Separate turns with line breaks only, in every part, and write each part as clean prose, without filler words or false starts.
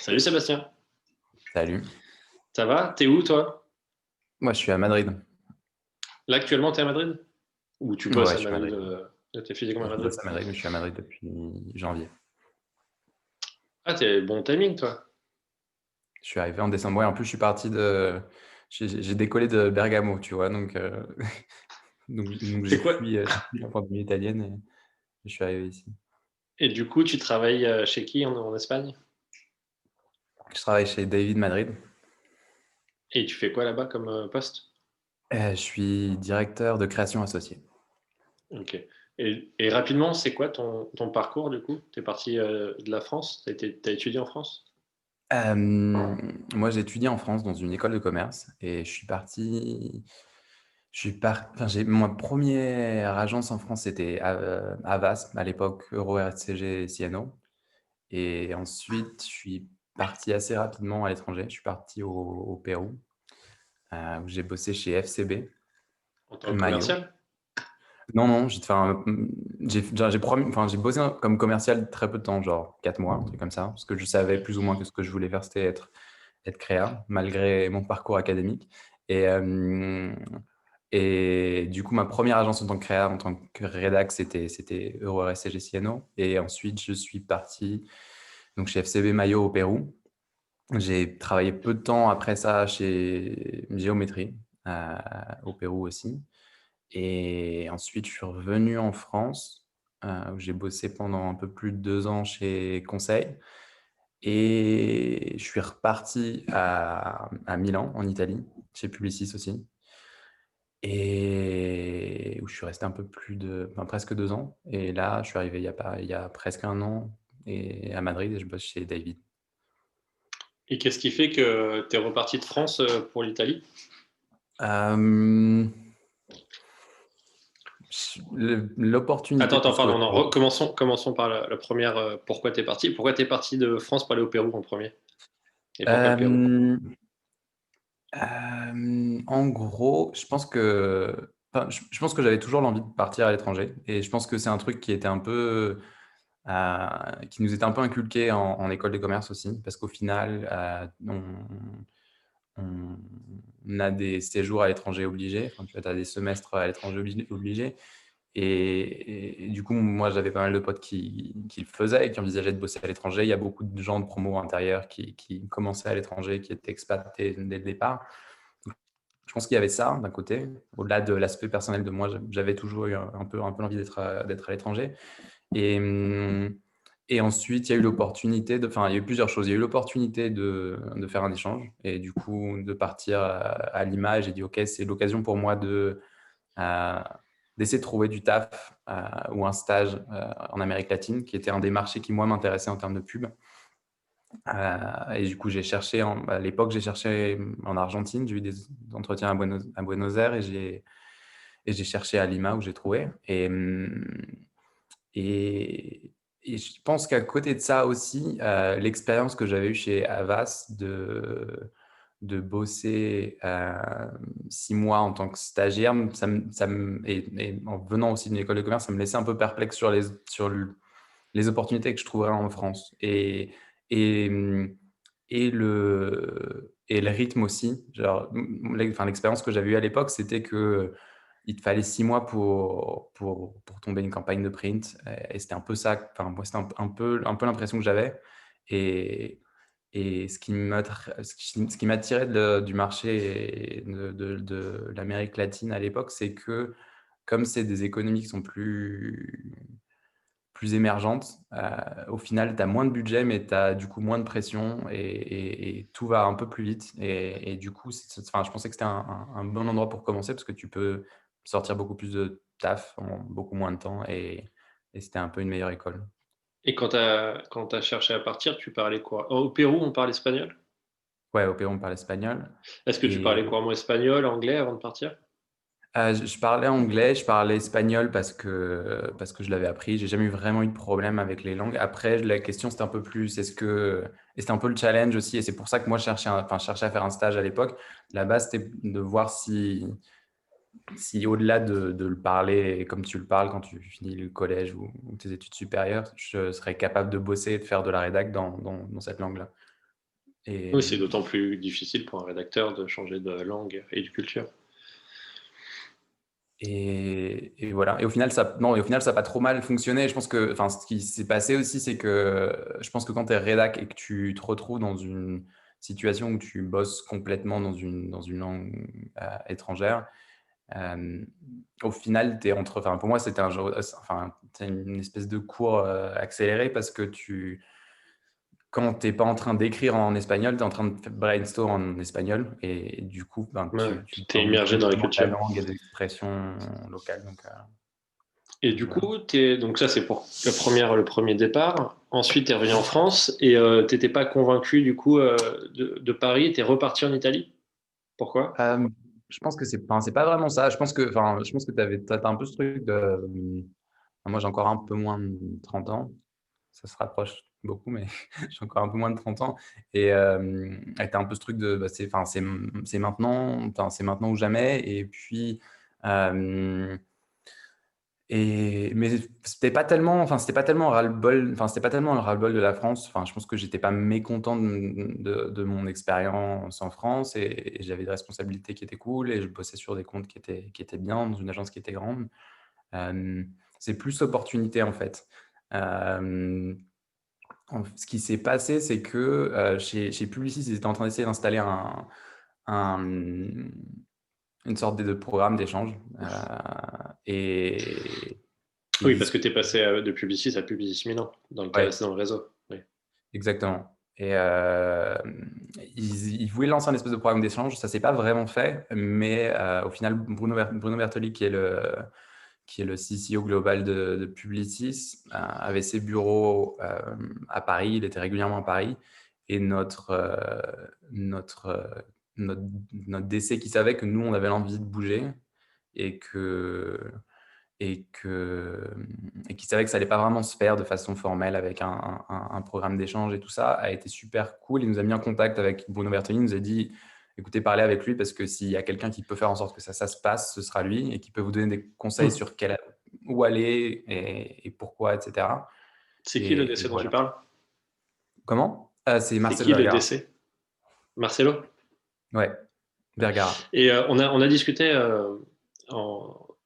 Salut Sébastien,
Salut.
ça va? T'es où toi?
Moi, je suis à Madrid.
Là actuellement t'es à Madrid? Ou tu bosses
Ouais,
à
je suis à
Madrid?
Madrid.
T'es physiquement à
Je
Madrid?
bosse à Madrid, mais je suis à Madrid depuis janvier.
Ah t'es bon timing toi.
Je suis arrivé en décembre. Ouais, en plus, je suis parti de. J'ai décollé de Bergamo, tu vois. Donc, donc
C'est quoi?
j'ai fui la pandémie italienne et je suis arrivé ici.
Et du coup tu travailles chez qui en Espagne?
Je travaille chez David Madrid.
Et tu fais quoi là-bas comme poste?
Je suis directeur de création associée.
Ok. Et rapidement, c'est quoi ton parcours du coup? T'es parti de la France? T'as étudié en France?
Moi, j'ai étudié en France dans une école de commerce et je suis parti. Enfin, ma première agence en France, c'était Havas, à l'époque Euro RCG CNO. Et ensuite, je suis parti assez rapidement à l'étranger. Je suis parti au Pérou, où j'ai bossé chez FCB,
En tant que
Maillot.
commercial?
Non, non, j'ai bossé comme commercial très peu de temps, genre 4 mois, un truc comme ça, parce que je savais plus ou moins que ce que je voulais faire, c'était être créa, malgré mon parcours académique. Et, euh, et du coup, ma première agence en tant que créa, en tant que rédac, c'était EuroRSCG CNO. Et ensuite, je suis parti donc, chez FCB Maillot au Pérou. J'ai travaillé peu de temps après ça chez Géométrie, au Pérou aussi. Et ensuite, je suis revenu en France, où j'ai bossé pendant un peu plus de 2 ans chez Conseil. Et je suis reparti à Milan, en Italie, chez Publicis aussi. Et où je suis resté un peu enfin, presque 2 ans. Et là, je suis arrivé il y a presque un an à Madrid et je bosse chez David.
Et qu'est-ce qui fait que t'es reparti de France pour l'Italie?
Euh,
Attends,
L'opportunité
attends,
plus
pardon,
qu'autre
non,
chose.
commençons par la première. Pourquoi t'es parti? Pourquoi t'es parti de France pour aller au Pérou en premier? Et pourquoi le Pérou?
Euh, En gros, je pense que j'avais toujours l'envie de partir à l'étranger et je pense que c'est un truc qui était un peu, qui nous était un peu inculqué en école de commerce aussi, parce qu'au final, on a des séjours à l'étranger obligés, enfin, tu vois, as des semestres à l'étranger obligés. Et du coup, moi, j'avais pas mal de potes qui le faisaient et qui envisageaient de bosser à l'étranger. Il y a beaucoup de gens de promo intérieur qui commençaient à l'étranger, qui étaient expats dès le départ. Je pense qu'il y avait ça d'un côté. Au-delà de l'aspect personnel de moi, j'avais toujours eu un peu l'envie d'être à l'étranger. Et, hum, et ensuite, il y a eu l'opportunité enfin, il y a eu plusieurs choses. Il y a eu l'opportunité de faire un échange et du coup, de partir à Lima. Et j'ai dit, OK, c'est l'occasion pour moi euh, d'essayer de trouver du taf ou un stage en Amérique latine, qui était un des marchés qui, moi, m'intéressait en termes de pub. Et du coup, à l'époque, j'ai cherché en Argentine. J'ai eu des entretiens à Buenos Aires et j'ai cherché à Lima où j'ai trouvé. Et, et je pense qu'à côté de ça aussi, l'expérience que j'avais eue chez Havas de bosser 6 mois en tant que stagiaire, et en venant aussi d'une école de commerce, ça me laissait un peu perplexe les opportunités que je trouverais en France. Et, et le rythme aussi. Genre, enfin, l'expérience que j'avais eue à l'époque, c'était que il te fallait 6 mois pour tomber une campagne de print. Et c'était un peu ça, enfin, moi, c'était un peu l'impression que j'avais. Et, et ce qui m'attirait du marché et de l'Amérique latine à l'époque, c'est que comme c'est des économies qui sont plus émergentes, au final, tu as moins de budget, mais tu as du coup moins de pression et tout va un peu plus vite. Et du coup, enfin, je pensais que c'était un bon endroit pour commencer parce que tu peux sortir beaucoup plus de taf en beaucoup moins de temps et c'était un peu une meilleure école.
Et quand t'as cherché à partir, tu parlais quoi? Au Pérou, on parle espagnol?
Ouais, au Pérou, on parle espagnol.
Est-ce que tu parlais
Et
couramment espagnol, anglais avant de partir?
je parlais anglais, je parlais espagnol parce que je l'avais appris. J'ai jamais eu vraiment eu de problème avec les langues. Après, la question, c'était un peu plus, et c'était un peu le challenge aussi. Et c'est pour ça que moi, je cherchais à faire un stage à l'époque. La base, c'était de voir si au-delà de le parler comme tu le parles quand tu finis le collège ou tes études supérieures, je serais capable de bosser et de faire de la rédac dans cette langue-là. Et,
Oui, c'est d'autant plus difficile pour un rédacteur de changer de langue et de culture.
et voilà. Et au final, ça, non, et au final, ça n'a pas trop mal fonctionné. Je pense que, enfin, ce qui s'est passé aussi, c'est que je pense que quand tu es rédac et que tu te retrouves dans une situation où tu bosses complètement dans une langue étrangère, euh, au final, t'es entre, enfin, pour moi, c'était un genre, enfin, c'est une espèce de cours accéléré parce que quand tu n'es pas en train d'écrire en espagnol, tu es en train de brainstorm en espagnol et du coup, ben,
Ouais,
tu
tu es
oublies
immergé dans la
complètement ta
culture.
langue et des expressions locales.
Et
Donc
du
voilà.
coup, donc ça c'est pour le premier départ. Ensuite, tu es revenu en France et tu n'étais pas convaincu du coup de Paris, tu es reparti en Italie. Pourquoi?
Euh, je pense que c'est pas vraiment ça. Je pense que t'as un peu ce truc de. Moi, j'ai encore un peu moins de 30 ans. Ça se rapproche beaucoup, mais j'ai encore un peu moins de 30 ans. Et t'as un peu ce truc de. Bah, c'est maintenant ou jamais. Et puis. euh, mais c'était pas tellement un ras-le-bol, c'était pas tellement le ras-le-bol de la France. Enfin, je pense que j'étais pas mécontent de mon expérience en France et j'avais des responsabilités qui étaient cool et je bossais sur des comptes qui étaient bien dans une agence qui était grande. Euh, c'est plus opportunité en fait. Euh, Ce qui s'est passé, c'est que chez Publicis, ils étaient en train d'essayer d'installer un- une sorte de programme d'échange. Et
Oui, parce
ils,
que tu es passé de Publicis à Publicis Milan,
ouais,
c'est dans le réseau. Oui.
exactement. Et ils voulaient lancer un espèce de programme d'échange. Ça s'est pas vraiment fait, mais au final, Bruno Bertoli, qui est le CCO global de Publicis, avait ses bureaux à Paris. Il était régulièrement à Paris. Et notre, notre, notre DC qui savait que nous, on avait l'envie de bouger et que et que et qui savait que ça allait pas vraiment se faire de façon formelle avec un programme d'échange et tout ça, a été super cool. Il nous a mis en contact avec Bruno Bertoni, il nous a dit, écoutez, parlez avec lui parce que s'il y a quelqu'un qui peut faire en sorte que ça se passe, ce sera lui et qui peut vous donner des conseils
Hmm.
sur où aller et pourquoi, etc.
C'est qui le
Et
décès dont tu
voilà.
parles?
Comment? C'est
C'est
Marcel
qui le
Vergara.
décès? Marcelo?
Ouais, Vergara.
Et on a discuté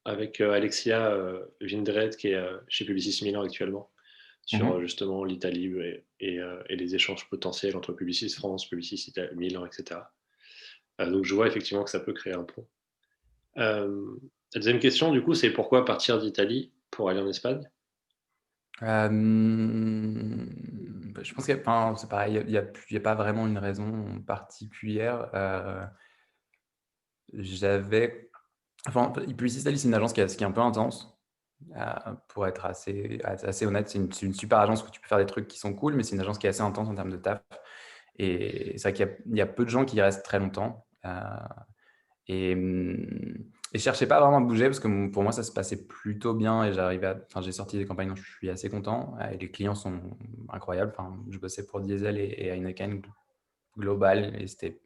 avec Alexia Vindred, qui est chez Publicis Milan actuellement, sur
Mhm.
justement l'Italie et les échanges potentiels entre Publicis France, Publicis Milan, etc. Donc je vois effectivement que ça peut créer un pont. La deuxième question, du coup, c'est pourquoi partir d'Italie pour aller en Espagne?
Je pense enfin, c'est pareil, il y a pas vraiment une raison particulière. J'avais, enfin, Publicis Italie, c'est une agence qui est un peu intense. Pour être assez honnête, c'est une super agence où tu peux faire des trucs qui sont cool, mais c'est une agence qui est assez intense en termes de taf. Et c'est vrai il y a peu de gens qui y restent très longtemps. Et je cherchais pas vraiment à bouger parce que pour moi, ça se passait plutôt bien et enfin, j'ai sorti des campagnes dont je suis assez content et les clients sont incroyables. Enfin, je bossais pour Diesel et Heineken Global et c'était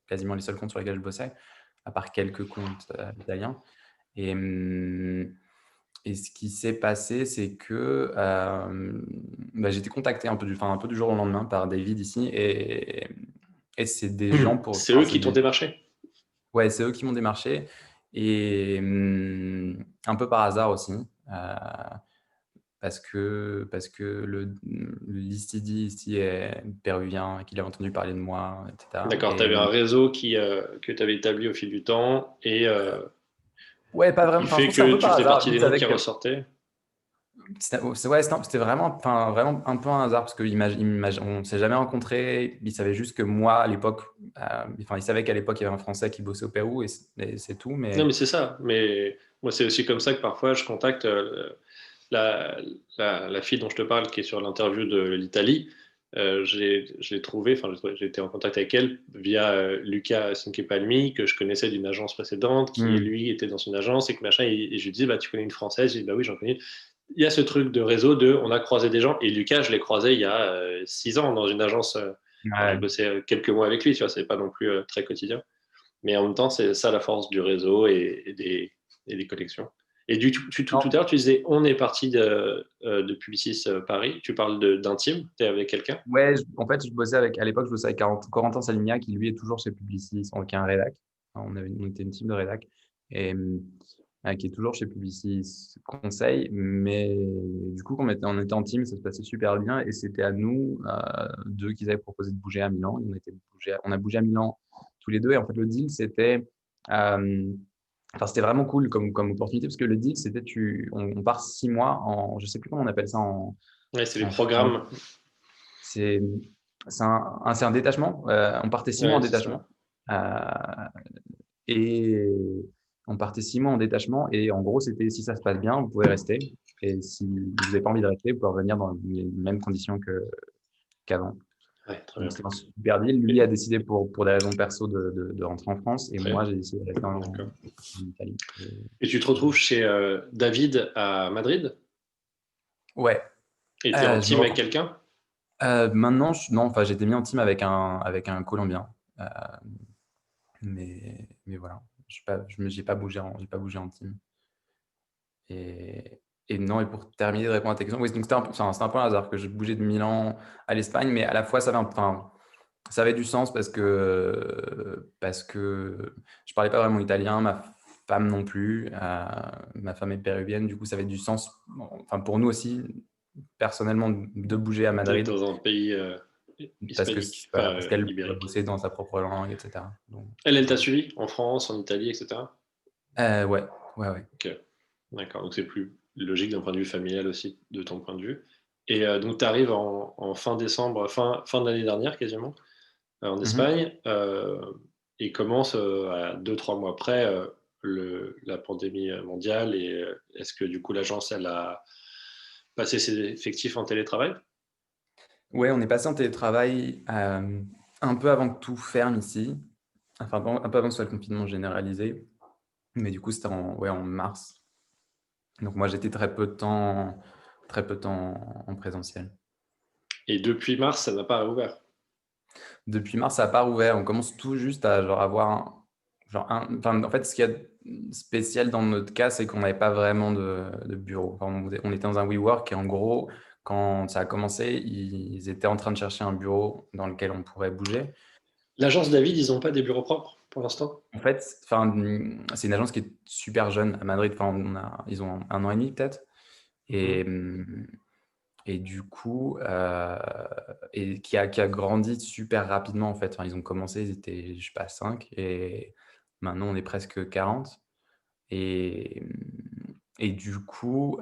quasiment les seuls comptes sur lesquels je bossais, à part quelques comptes italiens. Et, hum, et ce qui s'est passé, c'est que j'ai été contacté un peu du jour au lendemain par David ici et c'est des gens
C'est eux qui t'ont démarché?
Ouais, c'est eux qui m'ont démarché et un peu par hasard aussi, parce que le Listidi ici est péruvien et qu'il a entendu parler de moi, etc.
D'accord, tu avais un réseau que tu avais établi au fil du temps
Ouais, pas
et
vraiment.
qui
Enfin, je
fait
pense que c'est un
que
peu
tu
par
faisais
hasard.
partie
Lui, il
des noms
savait
qui
que
ressortaient.
c'était vraiment, enfin, vraiment un peu un hasard parce on s'est jamais rencontrés. Il savait juste que moi, à l'époque, enfin, il savait qu'à l'époque, il y avait un Français qui bossait au Pérou et c'est tout.
Non,
Mais
mais c'est ça. Mais moi, c'est aussi comme ça que parfois je contacte la, la fille dont je te parle, qui est sur l'interview de l'Italie. Je l'ai trouvée, enfin, j'ai été en contact avec elle via Luca Cinquepalmi, que je connaissais d'une agence précédente, qui
Hmm.
lui était dans une agence et que machin. Et je lui disais, bah, tu connais une Française? Je dis, bah oui, j'en connais une. Il y a ce truc de réseau on a croisé des gens. Et Lucas, je l'ai croisé il y a 6 ans dans une agence. Alors, j'ai
Ouais.
bossé quelques mois avec lui, tu vois, c'est pas non plus très quotidien. Mais en même temps, c'est ça la force du réseau et des connexions. Et tout à l'heure, tu disais, on est parti de Publicis Paris. Tu parles d'un team, tu es avec quelqu'un?
Ouais, en fait, à l'époque, je bossais avec Corentin Salignac, qui lui est toujours chez Publicis, qui est un rédac. On était une team de rédac, et qui est toujours chez Publicis Conseil. Mais du coup, quand on était en team, ça se passait super bien, et c'était à nous deux qu'ils avaient proposé de bouger à Milan. On a bougé à Milan tous les deux, et en fait, le deal, c'était c'était vraiment cool comme opportunité, parce que le deal, c'était on part 6 mois je sais plus comment on appelle ça
Ouais, c'est les
en
programmes.
c'est un détachement. On partait 6 mois en
Ouais, c'est ça.
détachement. Et on partait 6 mois en détachement. Et en gros, c'était si ça se passe bien, vous pouvez rester. Et si vous n'avez pas envie de rester, vous pouvez revenir dans les mêmes conditions qu'avant.
Ouais, très
Donc,
bien.
c'était un super deal. Lui a décidé pour des raisons perso de rentrer en France. Et
Très
moi,
bien.
j'ai décidé de rester en
D'accord.
Italie.
Et tu te retrouves chez David à Madrid?
Ouais.
Et tu es en
Je me
team avec
retrouve.
quelqu'un?
Maintenant, non, enfin, j'étais mis en team avec un Colombien. Mais voilà, j'ai pas bougé en team. Et, et non, et pour terminer de répondre à ta question, oui, donc c'était un peu un hasard que je bougeais de Milan à l'Espagne, mais à la fois ça avait du sens parce que je parlais pas vraiment italien, ma femme non plus, ma femme est péruvienne, du coup ça avait du sens, enfin pour nous aussi personnellement, de bouger à
D'être
Madrid
dans un pays hispanique,
voilà,
enfin
parce qu'elle pourrait
ibérique.
bosser dans sa propre langue, etc. Donc,
Elle t'a suivi en France, en Italie, etc.
ouais, ouais, ouais.
Ok, d'accord. Donc c'est plus logique d'un point de vue familial aussi, de ton point de vue. Et donc tu arrives en fin décembre, fin de l'année dernière quasiment, en
Mhm.
Espagne, et commence à 2-3 mois après la pandémie mondiale. Et est-ce que du coup l'agence, elle a passé ses effectifs en télétravail?
Ouais, on est passé en télétravail un peu avant que tout ferme ici, enfin un peu avant que ce soit le confinement généralisé, mais du coup c'était en mars. Donc moi j'étais très peu de temps en présentiel.
Et depuis mars, ça n'a pas réouvert.
Depuis mars, ça n'a pas rouvert. On commence tout juste à genre avoir enfin, en fait, ce qu'il y a de spécial dans notre cas, c'est qu'on n'avait pas vraiment de bureau. Enfin, on était dans un WeWork et en gros, quand ça a commencé, ils étaient en train de chercher un bureau dans lequel on pourrait bouger.
L'agence David, ils n'ont pas des bureaux propres pour l'instant?
En fait, enfin, c'est une agence qui est super jeune à Madrid. Enfin, ils ont 1 an et demi peut-être. Et,
Mhm.
et du coup, et qui a grandi super rapidement en fait. Enfin, ils ont commencé, ils étaient, je sais pas, 5 et maintenant on est presque 40. Et, et du coup,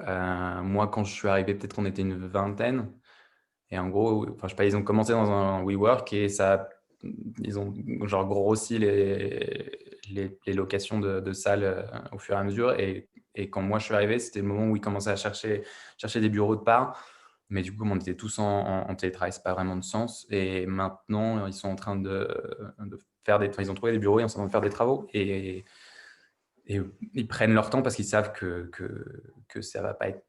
moi quand je suis arrivé, peut-être qu'on était une vingtaine. Et en gros, enfin, je sais pas, ils ont commencé dans un WeWork et ils ont genre grossi les locations de salles au fur et à mesure. Et quand moi je suis arrivé, c'était le moment où ils commençaient à chercher des bureaux de part. Mais du coup, comme on était tous en télétravail, c'est pas vraiment de sens. Et maintenant, ils sont en train de faire enfin, ils ont trouvé des bureaux et ils sont en train de faire des travaux. Et ils prennent leur temps parce qu'ils savent que ça va pas être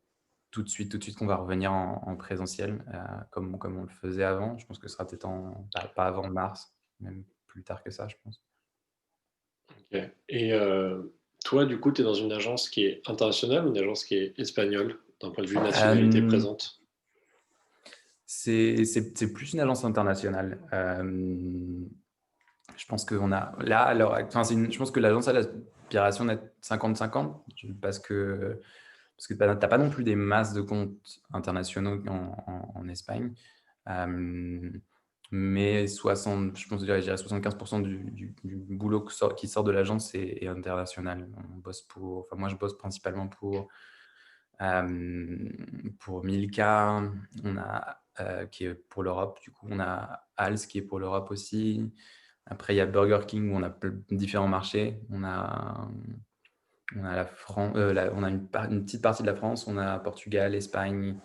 tout de suite qu'on va revenir en présentiel, comme on le faisait avant. Je pense que ce sera peut-être pas avant mars, même plus tard que ça, je pense.
Ok. Et toi, du coup, tu es dans une agence qui est internationale ou une agence qui est espagnole, d'un point de vue nationalité
Euh,
présente?
c'est plus une agence internationale. Je pense qu'on a là, alors, enfin, je pense que l'agence a l'aspiration d'être 50-50 parce que tu n'as pas non plus des masses de comptes internationaux en Espagne. Euh, mais je pense, je dirais 75% du boulot qui sort de l'agence est international. Enfin, moi, je bosse principalement pour Milka, qui est pour l'Europe. Du coup, on a Hals qui est pour l'Europe aussi. Après, il y a Burger King où on a différents marchés. On a la France, on a une petite partie de la France, on a Portugal, Espagne,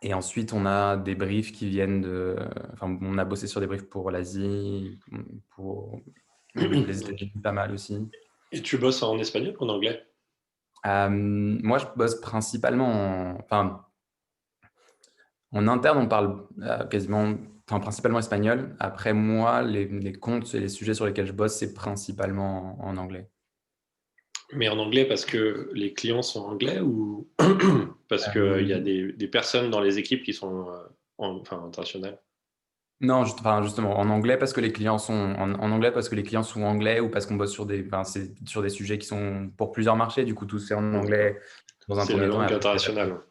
et ensuite on a des briefs qui viennent enfin, on a bossé sur des briefs pour l'Asie, pour les États-Unis pas mal aussi.
Et tu bosses en espagnol ou en anglais?
Moi, je bosse principalement enfin, en interne, on parle enfin, principalement espagnol. Après, moi, les comptes et les sujets sur lesquels je bosse, c'est principalement en anglais.
Mais en anglais parce que les clients sont anglais ou parce qu'il y a
Euh,
des personnes dans les équipes qui sont internationales?
non, justement, en anglais parce que les clients sont en anglais parce que les clients sont anglais ou parce qu'on bosse c'est sur des sujets qui sont pour plusieurs marchés. Du coup, tout se fait en
D'accord.
anglais dans un
C'est la
premier temps et
langue
après c'est adapté.
internationale.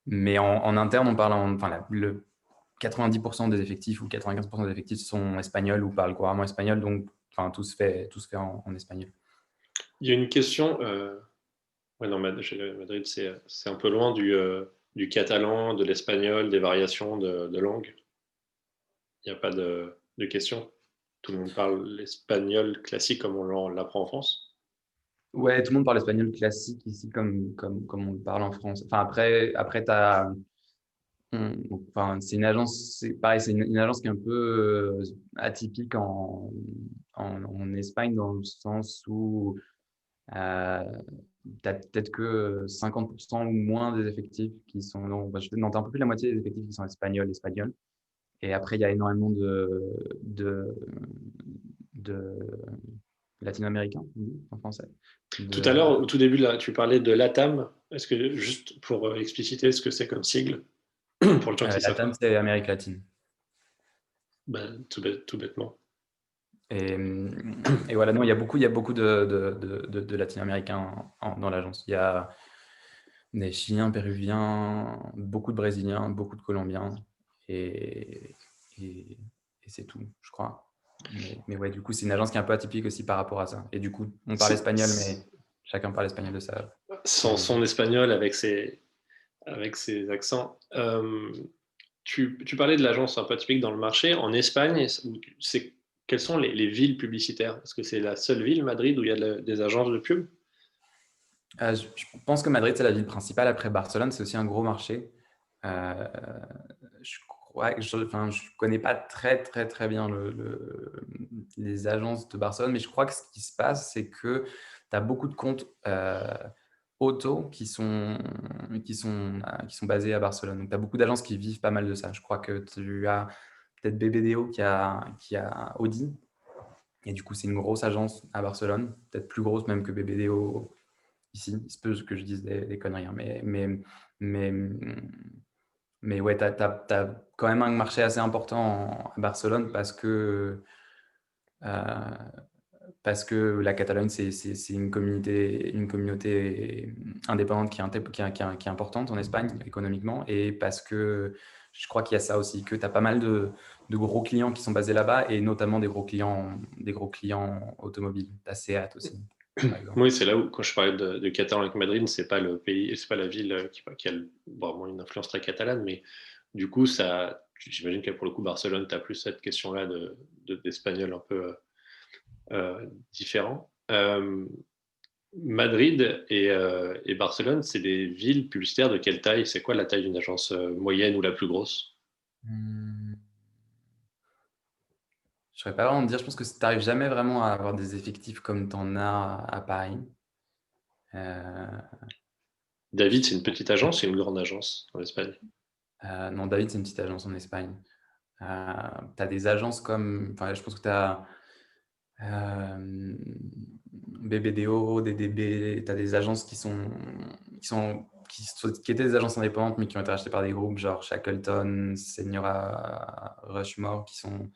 Mais en interne, on parle le 90% des effectifs ou 95% des effectifs sont espagnols ou parlent couramment espagnol, donc tout se fait en espagnol.
Il y a une question. Ouais, non, Madrid, c'est un peu loin du catalan, de l'espagnol, des variations de langue. Il n'y a pas de question. Tout le monde parle l'espagnol classique comme on l'apprend en France.
Ouais, tout le monde parle espagnol classique ici comme on le parle en France. Enfin, après c'est une agence, c'est pareil, c'est une agence qui est un peu atypique en Espagne dans le sens où tu as peut-être que 50% ou moins des effectifs qui sont, non, t'as un peu plus de la moitié des effectifs qui sont espagnols. Et après, il y a énormément de latino-américains, on dit en français.
Tout à l'heure, au tout début, là, tu parlais de LATAM. Est-ce que, juste pour expliciter ce que c'est comme sigle, pour les gens qui ne savent
LATAM,
pas,
c'est Amérique latine.
ben, tout bêtement.
Et, et voilà, non, il y a beaucoup de latino-américains dans l'agence. Il y a des Chiliens, Péruviens, beaucoup de Brésiliens, beaucoup de Colombiens. Et, et, et c'est tout, je crois. Mais ouais, du coup, c'est une agence qui est un peu atypique aussi par rapport à ça. Et du coup, on parle espagnol, mais chacun parle espagnol de sa
Son
région.
espagnol avec ses accents. Tu parlais de l'agence un peu typique dans le marché. En Espagne, quelles sont les villes publicitaires? Est-ce que c'est la seule ville, Madrid, où il y a des agences de pub?
Je pense que Madrid, c'est la ville principale. Après Barcelone, c'est aussi un gros marché. Euh, je connais pas très, très, très bien les agences de Barcelone, mais je crois que ce qui se passe, c'est que tu as beaucoup de comptes auto qui sont basés à Barcelone. Donc, tu as beaucoup d'agences qui vivent pas mal de ça. Je crois que tu as peut-être BBDO qui a Audi. Et du coup, c'est une grosse agence à Barcelone, peut-être plus grosse même que BBDO ici. Il se peut que je dise des conneries, hein, mais, mais ouais, tu as quand même un marché assez important à Barcelone euh, parce que la Catalogne, c'est une communauté indépendante qui est importante en Espagne économiquement, et parce que je crois qu'il y a ça aussi, que tu as pas mal de gros clients qui sont basés là-bas, et notamment des gros clients automobiles. Tu as Seat aussi, par exemple.
Oui, c'est là où, quand je parlais de Catalan avec Madrid, c'est pas le pays, c'est pas la ville qui a vraiment une influence très catalane, mais du coup, j'imagine que pour le coup, Barcelone, tu as plus cette question-là d'espagnol un peu différent. Madrid et Barcelone, c'est des villes publicitaires de quelle taille? C'est quoi la taille d'une agence moyenne ou la plus grosse?
Hmm. Je ne saurais pas vraiment te dire. Je pense que tu n'arrives jamais vraiment à avoir des effectifs comme tu en as à Paris. Euh,
David, c'est une petite agence, c'est une grande agence en Espagne.
non, David, c'est une petite agence en Espagne. Tu as des agences comme. Enfin, je pense que tu as BBDO, DDB. Tu as des agences qui étaient des agences indépendantes, mais qui ont été rachetées par des groupes genre Shackleton, Señora, Rushmore, qui sont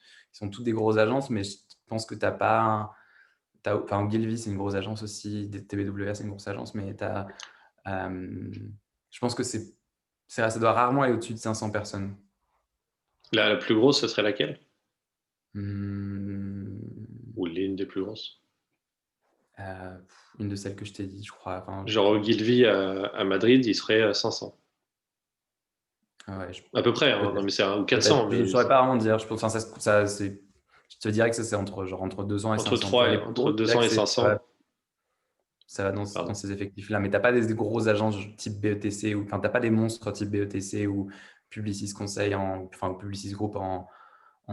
toutes des grosses agences, mais je pense que tu n'as pas. Enfin, Ogilvy, c'est une grosse agence aussi. TBWA, c'est une grosse agence, mais je pense que ça doit rarement aller au-dessus de 500 personnes.
La plus grosse, ce serait laquelle?
Hmm,
Ou l'une des plus grosses?
une de celles que je t'ai dit, je crois. Enfin,
Genre Ogilvy à Madrid, il serait 500.
ouais,
À peu près, hein. Non,
peut-être.
mais c'est ou
Peut-être.
400,
Je ne
mais
saurais pas vraiment dire. Je pense, enfin, je te dirais que ça, c'est entre 200 et
entre
500. Enfin, les plus
entre
grosses, je dirais
200
que
et
ça
500.
va dans
Pardon.
ces effectifs-là. Mais tu n'as pas des grosses agences type BETC, enfin, tu n'as pas des monstres type BETC ou Publicis Conseil, enfin, Publicis Group en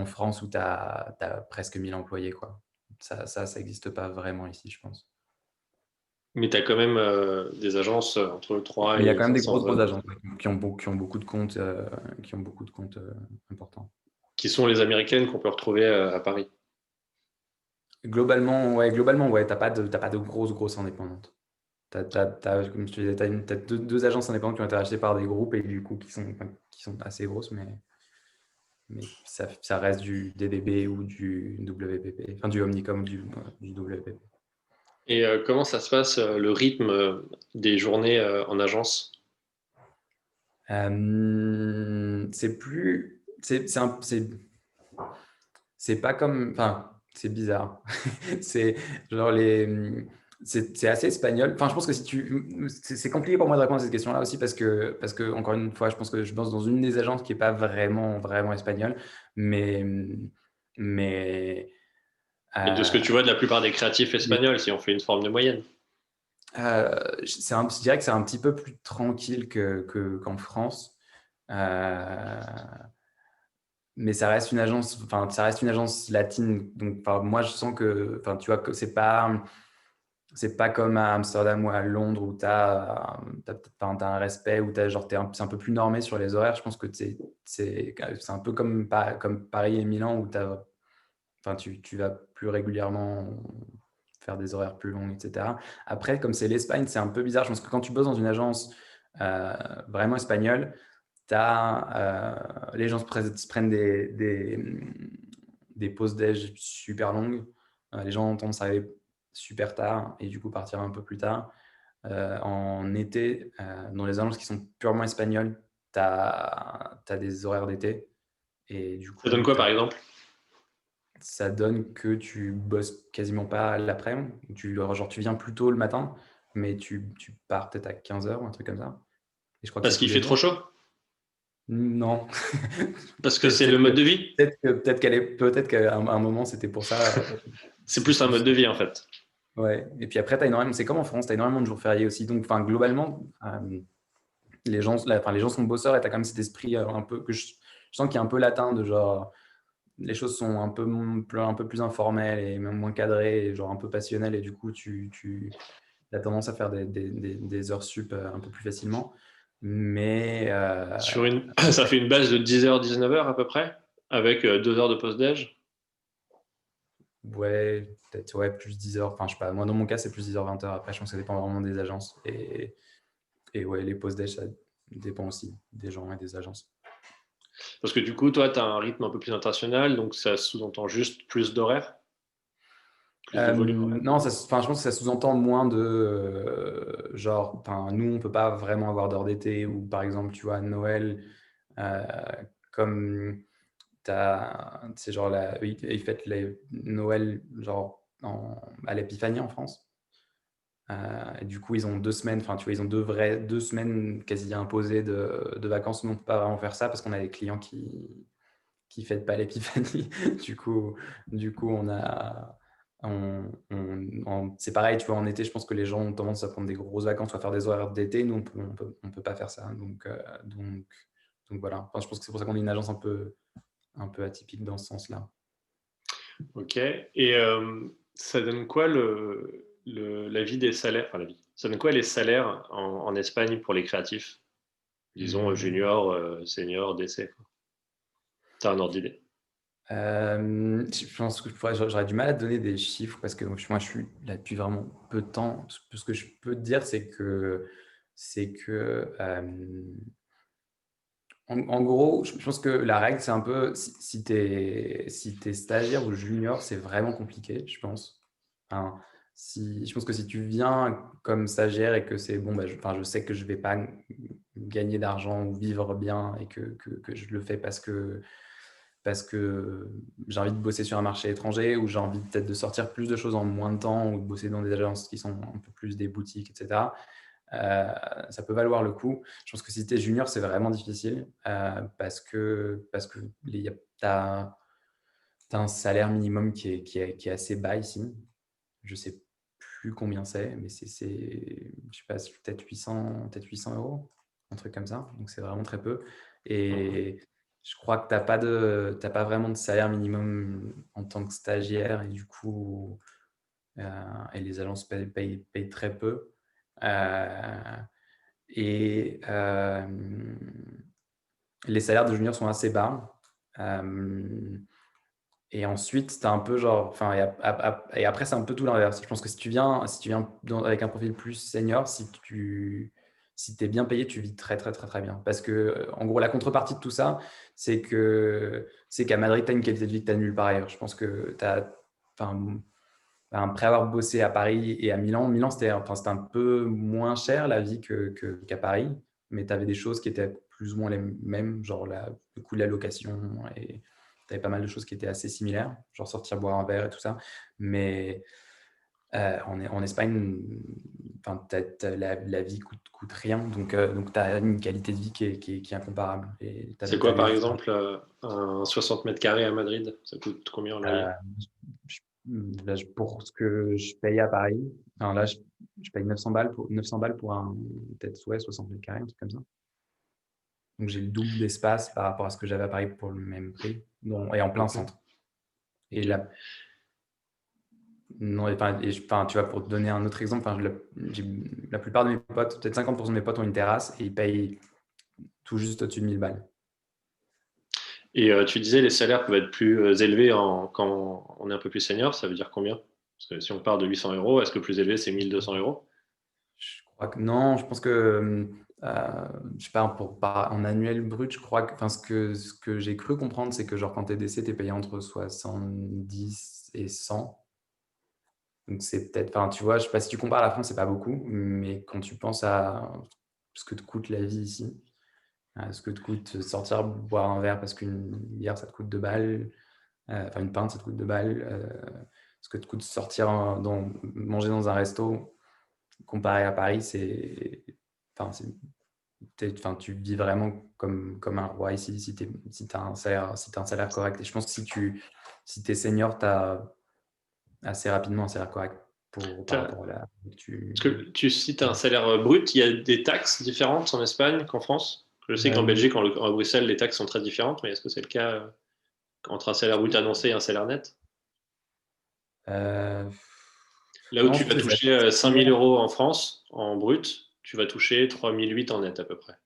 France où tu as presque 1000 employés, quoi. Ça n'existe pas vraiment ici, je pense.
Mais tu as quand même des agences entre 3
Mais il y a
et
quand même des grosses,
500
grosses agences qui ont beaucoup de comptes, importants.
qui sont les américaines qu'on peut retrouver à Paris.
Globalement, ouais, t'as pas de grosses indépendantes. Comme je te disais, t'as deux agences indépendantes qui ont été rachetées par des groupes et du coup qui sont assez grosses, mais ça reste du DDB ou du WPP, enfin du Omnicom ou du WPP.
Et comment ça se passe, le rythme des journées en agence?
C'est plus. C'est pas comme. Enfin, c'est bizarre. C'est genre les. C'est assez espagnol. Enfin, je pense que si tu. C'est compliqué pour moi de répondre à cette question-là aussi parce que, encore une fois, je pense que je pense dans une des agences qui est pas vraiment espagnole. Mais. Mais.
Et de ce que
euh,
tu vois de la plupart des créatifs espagnols, si on fait une forme de moyenne.
je dirais que c'est un petit peu plus tranquille qu'en France. Euh, mais ça reste une agence latine. Donc, enfin, moi, je sens que, enfin, tu vois, que c'est pas comme à Amsterdam ou à Londres où t'as un respect, où c'est un peu plus normé sur les horaires. Je pense que c'est un peu comme Paris et Milan où enfin, tu vas plus régulièrement faire des horaires plus longs, etc. Après, comme c'est l'Espagne, c'est un peu bizarre. Je pense que quand tu bosses dans une agence euh, vraiment espagnole, les gens se prennent des pauses déj super longues. Les gens ont tendance à arriver super tard et du coup partir un peu plus tard. En été, dans les agences qui sont purement espagnoles, tu as des horaires d'été et du
Ça donne
coup,
quoi, par exemple?
ça donne que tu bosses quasiment pas l'après-midi. Genre, tu viens plus tôt le matin, mais tu pars peut-être à 15 heures ou un truc comme ça. Et je crois que c'est
Parce
tous
qu'il
les
fait trop
jours.
chaud?
Non.
Parce que c'est le mode de vie?
Peut-être qu'à un moment, c'était pour ça.
C'est
C'est
plus un mode
plus.
de vie, en fait.
Ouais. Et puis après, c'est comme en France, tu as énormément de jours fériés aussi. Donc, enfin, globalement, les gens sont bosseurs et tu as quand même cet esprit un peu je sens qu'il est un peu latin de genre, les choses sont un peu plus informelles et même moins cadrées et genre un peu passionnelles. Et du coup, tu as tendance à faire des heures sup un peu plus facilement. Mais
Ça fait une base de 10h, 19h à peu près, avec 2 heures de pause-déj.
ouais, peut-être ouais, plus 10 heures. Enfin, je sais pas. Moi, dans mon cas, c'est plus 10 heures, 20 heures. Après, je pense que ça dépend vraiment des agences. Et ouais, les pauses déj, ça dépend aussi des gens et des agences.
Parce que du coup, toi, tu as un rythme un peu plus international, donc ça sous-entend juste plus d'horaires, plus de volume horaire.
Non, enfin, je pense que ça sous-entend moins de genre, enfin, nous, on peut pas vraiment avoir d'heure d'été ou par exemple, tu vois, Noël, euh, comme c'est genre ils fêtent Noël genre à l'Épiphanie en France. Et du coup, ils ont 2 semaines, enfin, tu vois, ils ont 2 semaines quasi imposées de vacances. Nous, on ne peut pas vraiment faire ça parce qu'on a des clients qui fêtent pas l'épiphanie. Du coup, c'est pareil, tu vois, en été, je pense que les gens ont tendance à prendre des grosses vacances ou à faire des horaires d'été. Nous, on peut pas faire ça. Donc voilà. Enfin, je pense que c'est pour ça qu'on est une agence un peu atypique dans ce sens-là.
Ok. Et ça donne quoi la vie des salaires, enfin la vie. Ça donne quoi les salaires en Espagne pour les créatifs? Disons
Hum.
junior, senior, DC. T'as un ordre d'idée.
Je pense que j'aurais du mal à te donner des chiffres parce que moi, je suis là depuis vraiment peu de temps. Ce que je peux te dire, c'est que en gros, je pense que la règle, c'est un peu si t'es stagiaire ou junior, c'est vraiment compliqué, je pense. Enfin, je pense que si tu viens comme stagiaire et que c'est bon, bah, enfin, je sais que je vais pas gagner d'argent ou vivre bien et que je le fais parce que j'ai envie de bosser sur un marché étranger ou j'ai envie peut-être de sortir plus de choses en moins de temps ou de bosser dans des agences qui sont un peu plus des boutiques, etc. Ça peut valoir le coup. Je pense que si tu es junior, c'est vraiment difficile parce que tu as un salaire minimum qui est assez bas ici. Je sais plus combien c'est, mais je sais pas, c'est peut-être 800 euros, un truc comme ça. Donc c'est vraiment très peu. Et je crois que t'as pas vraiment de salaire minimum en tant que stagiaire et du coup, et les agences payent très peu. Euh, et les salaires de juniors sont assez bas. Euh, Et ensuite, tu as un peu genre, enfin, et après, c'est un peu tout l'inverse. Je pense que si tu viens avec un profil plus senior, si tu es bien payé, tu vis très, très, très, très bien. Parce que, en gros, la contrepartie de tout ça, c'est qu'à Madrid, tu as une qualité de vie que tu as nulle part ailleurs. Je pense que tu as, enfin, après avoir bossé à Paris et à Milan, c'était un peu moins cher la vie qu'à Paris, mais tu avais des choses qui étaient plus ou moins les mêmes, genre le coût de la location, et tu avais pas mal de choses qui étaient assez similaires, genre sortir boire un verre et tout ça. Mais en Espagne, enfin, la vie coûte rien, donc tu as une qualité de vie qui est incomparable. Et tu
C'est
as
quoi,
des
par
différences.
exemple, un 60 mètres carrés à Madrid? Ça coûte combien en loyer?
Euh, je- Là, pour ce que je paye à Paris, enfin, là, je paye 900 balles pour peut-être, ouais, 60 mètres carrés, un truc comme ça. Donc, j'ai le double d'espace par rapport à ce que j'avais à Paris pour le même prix, et en plein
Mhm.
centre. Et
Ok.
là, non, enfin, tu vois, pour te donner un autre exemple, enfin, la plupart de mes potes, peut-être 50% de mes potes ont une terrasse et ils payent tout juste au-dessus de 1000 balles.
Et tu disais les salaires peuvent être plus élevés quand on est un peu plus senior, ça veut dire combien? Parce que si on part de 800 euros, est-ce que plus élevé c'est 1 200 euros?
Je crois que non, je pense que, je sais pas, en annuel brut, je crois que, enfin, ce que j'ai cru comprendre, c'est que genre quand t'es DC, t'es payé entre 70 et 100. Donc c'est peut-être, enfin, tu vois, je sais pas si tu compares à la France, c'est pas beaucoup, mais quand tu penses à ce que te coûte la vie ici, à ce que te coûte sortir boire un verre parce qu'une bière ça te coûte 2 balles, enfin une pinte ça te coûte 2 balles, ce que te coûte sortir manger dans un resto comparé à Paris, enfin, enfin, tu vis vraiment comme un roi ici si tu as un salaire correct. Et je pense que si tu es senior, tu as assez rapidement un salaire correct par rapport à la que tu.
Parce que tu cites un salaire brut, il y a des taxes différentes en Espagne qu'en France. Je sais qu'en
Euh,
Belgique, en Bruxelles, les taxes sont très différentes, mais est-ce que c'est le cas entre un salaire brut annoncé et un salaire net?
euh,
Là où
non,
tu
je
vas
trouve que c'est
toucher
assez
5 000
similaire.
euros en France, en brut, tu vas toucher 3 800 en net à peu près,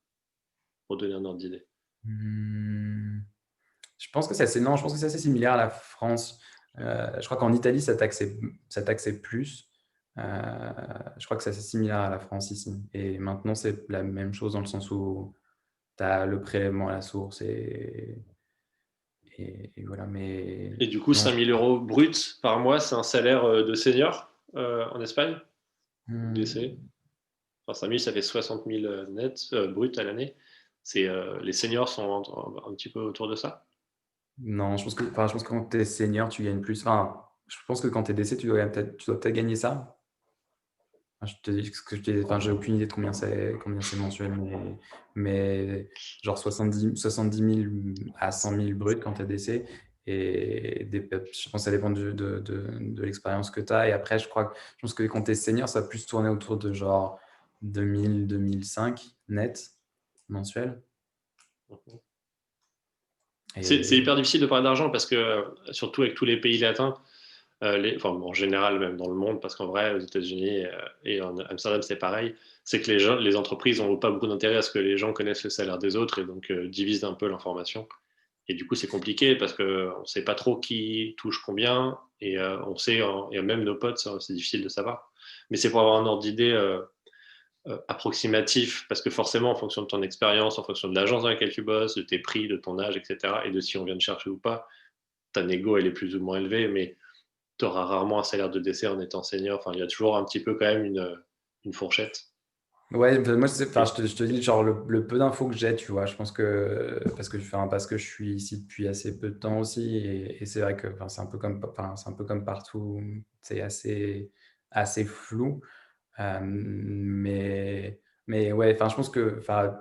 pour donner un ordre d'idée.
Hmm, je pense que c'est assez, non, je pense que c'est assez similaire à la France. Je crois qu'en Italie, ça taxait plus. Je crois que c'est assez similaire à la France ici. Et maintenant, c'est la même chose dans le sens où tu as le prélèvement à la source et voilà. Mais
Et du coup,
non,
5 000 euros brut par mois, c'est un salaire de senior en Espagne, DC.
hmm,
Enfin, 5 000, ça fait 60 000 net, brut à l'année. Les seniors sont un petit peu autour de ça.
non, je pense que quand tu es senior, tu gagnes plus. Enfin, je pense que quand tu es DC, tu dois peut-être gagner ça. Enfin, je te dis ce que je enfin, j'ai aucune idée de combien c'est mensuel, mais genre 70 000 à 100 000 bruts quand tu es DC. Et je pense que ça dépend de l'expérience que tu as. Et après, je pense que quand tu es senior, ça va plus tourner autour de genre 2000, 2005 net mensuel.
C'est
Et
hyper difficile de parler d'argent parce que, surtout avec tous les pays latins, enfin, en général, même dans le monde, parce qu'en vrai, aux États-Unis et en Amsterdam, c'est pareil, c'est que les entreprises n'ont pas beaucoup d'intérêt à ce que les gens connaissent le salaire des autres et donc divisent un peu l'information. Et du coup, c'est compliqué parce qu'on ne sait pas trop qui touche combien et on sait, et même nos potes, c'est difficile de savoir. Mais c'est pour avoir un ordre d'idée approximatif parce que forcément, en fonction de ton expérience, en fonction de l'agence dans laquelle tu bosses, de tes prix, de ton âge, etc., et de si on vient de chercher ou pas, ta négo, elle est plus ou moins élevée, mais tu auras rarement un salaire de décès en étant senior. Enfin, il y a toujours un petit peu quand même une fourchette.
ouais, moi, enfin,
Et,
je te dis, genre, le peu d'infos que j'ai, tu vois, je pense que, parce que je suis ici depuis assez peu de temps aussi, et c'est vrai que, enfin, c'est un peu comme partout, c'est assez flou. Mais ouais, enfin, je pense que, enfin,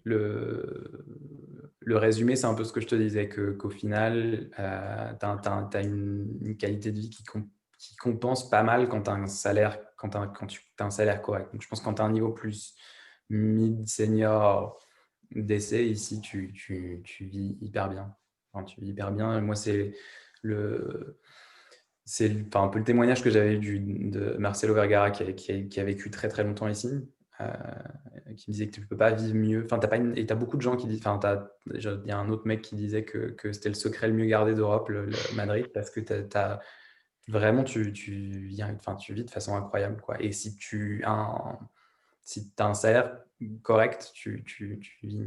le résumé, c'est un peu ce que je te disais, qu'au final, tu as une qualité de vie qui compense pas mal quand tu as un salaire, quand tu as un salaire correct. Donc, je pense que quand tu as un niveau plus mid-senior d'essai, ici, tu vis hyper bien. Enfin, tu vis hyper bien. Moi, le, enfin, un peu le témoignage que j'avais eu de Marcelo Vergara qui a vécu très très longtemps ici. qui me disait que tu peux pas vivre mieux. Enfin, et t'as beaucoup de gens qui disent. Enfin, il y a un autre mec qui disait que c'était le secret le mieux gardé d'Europe, le Madrid, parce que vraiment tu vis de façon incroyable, quoi. Et si tu as un salaire correct, tu vis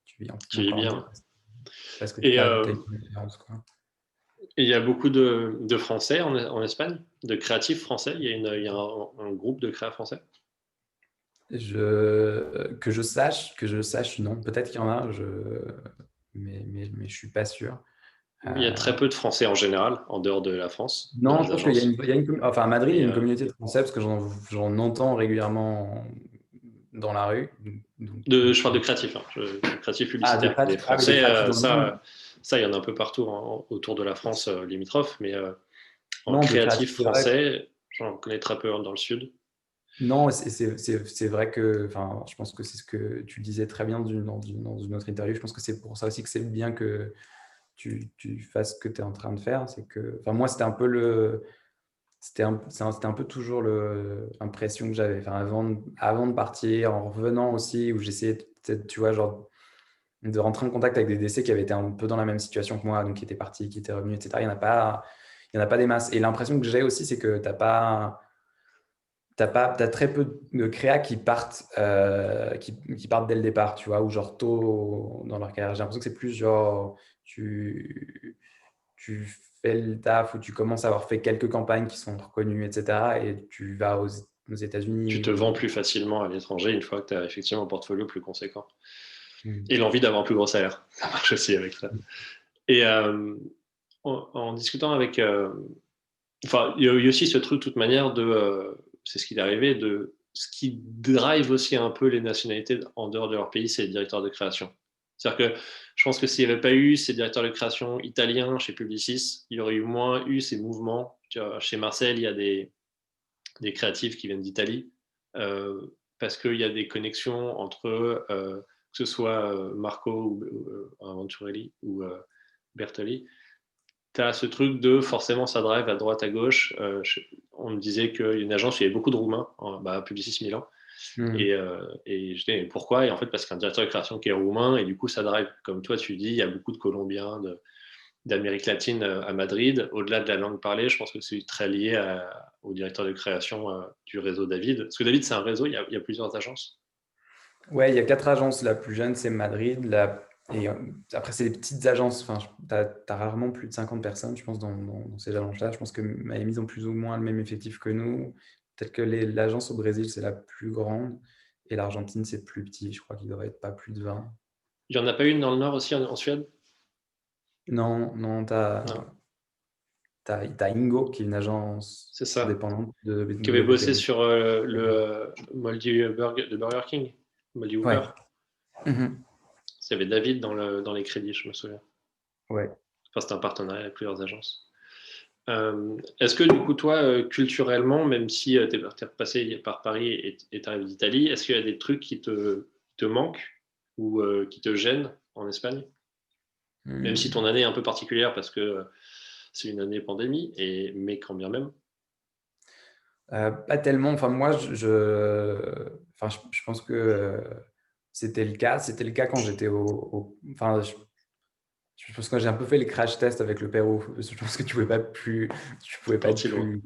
Tu vis
encore mieux,
bien.
parce que tu
Et
as une différence, quoi.
il y a beaucoup de Français en Espagne, de créatifs français. Il y a un groupe de créa français.
Que je sache, non. Peut-être qu'il y en a, mais je suis pas sûr.
Il y a très peu de Français en général, en dehors de la France, dans
Non, je
les
pense qu'il y a
agences.
enfin, à Madrid, il y
Mais
a une communauté de Français parce que j'en entends régulièrement dans la rue.
je parle de créatifs, hein, créatifs
De
publicitaires. Des
créatifs. Ah oui, des
Français,
créatifs dans le monde.
ça, il y en a un peu partout autour de la France limitrophe, mais en
Non, de créatifs,
créatif
c'est vrai.
français, j'en connais très peu dans le sud.
Non, c'est vrai que, enfin, je pense que c'est ce que tu disais très bien dans une autre interview. Je pense que c'est pour ça aussi que c'est bien que tu fasses ce que tu es en train de faire. C'est que, enfin, moi, c'était un peu toujours l'impression que j'avais. Enfin, avant de partir, en revenant aussi, où j'essayais peut-être, tu vois, genre, de rentrer en contact avec des décès qui avaient été un peu dans la même situation que moi, donc qui étaient partis, qui étaient revenus, etc. Il y en a pas des masses. Et l'impression que j'ai aussi, c'est que t'as très peu de créas qui partent dès le départ, tu vois, ou genre tôt dans leur carrière. J'ai l'impression que c'est plus genre tu fais le taf ou tu commences à avoir fait quelques campagnes qui sont reconnues, etc. Et tu vas aux
Tu
États-Unis
te vends
ou.
plus facilement à l'étranger une fois que tu as effectivement un portfolio plus conséquent.
Hmm.
Et l'envie d'avoir un plus gros salaire. Ça marche aussi avec ça. Et en discutant avec. Enfin, il y a eu aussi ce truc, de toute manière, c'est ce qui est arrivé, de ce qui drive aussi un peu les nationalités en dehors de leur pays, c'est les directeurs de création. C'est-à-dire que je pense que s'il n'y avait pas eu ces directeurs de création italiens chez Publicis, il y aurait eu moins eu ces mouvements. Tu vois, chez Marcel, il y a des créatifs qui viennent d'Italie, parce qu'il y a des connexions entre que ce soit Marco ou Venturelli ou Bertoli. Tu as ce truc de forcément ça drive à droite, à gauche. On me disait qu'il y a une agence où il y avait beaucoup de Roumains, Publicis Milan.
Hmm.
Et je disais, mais pourquoi? Et en fait, parce qu'un directeur de création qui est roumain, et du coup, ça drive. Comme toi, tu dis, il y a beaucoup de Colombiens, d'Amérique latine à Madrid. Au-delà de la langue parlée, je pense que c'est très lié au directeur de création du réseau David. Parce que David, c'est un réseau, il y a plusieurs agences.
Ouais, il y a 4 agences. La plus jeune, c'est Madrid. Et après, c'est des petites agences. Enfin, tu as rarement plus de 50 personnes, je pense, dans ces agences-là. Je pense que Miami, ils ont plus ou moins le même effectif que nous. Peut-être que l'agence au Brésil, c'est la plus grande. Et l'Argentine, c'est plus petit. Je crois qu'il devrait être pas plus de 20.
Il n'y en a pas une dans le Nord aussi, en Suède?
Non, non,
Non,
t'as Ingo, qui est une agence
c'est ça.
indépendante de
Qui avait bossé
Nouvelle-Calédonie.
sur le Moldy Burger de Burger King, Moldy
Ouais.
Whopper.
Mhm.
Il y avait David dans les crédits, je me souviens.
Ouais.
Enfin, c'était un partenariat avec plusieurs agences. Est-ce que du coup, toi, culturellement, même si tu es passé par Paris et tu arrives d'Italie, est-ce qu'il y a des trucs qui te manquent ou qui te gênent en Espagne? Même si ton
Hmm.
année est un peu particulière parce que c'est une année pandémie, mais quand bien même.
Pas tellement. Enfin, moi, enfin, je pense que c'était le cas. C'était le cas quand j'étais enfin, je pense que j'ai un peu fait les crash tests avec le Pérou. Je pense que tu pouvais pas être
Parti loin.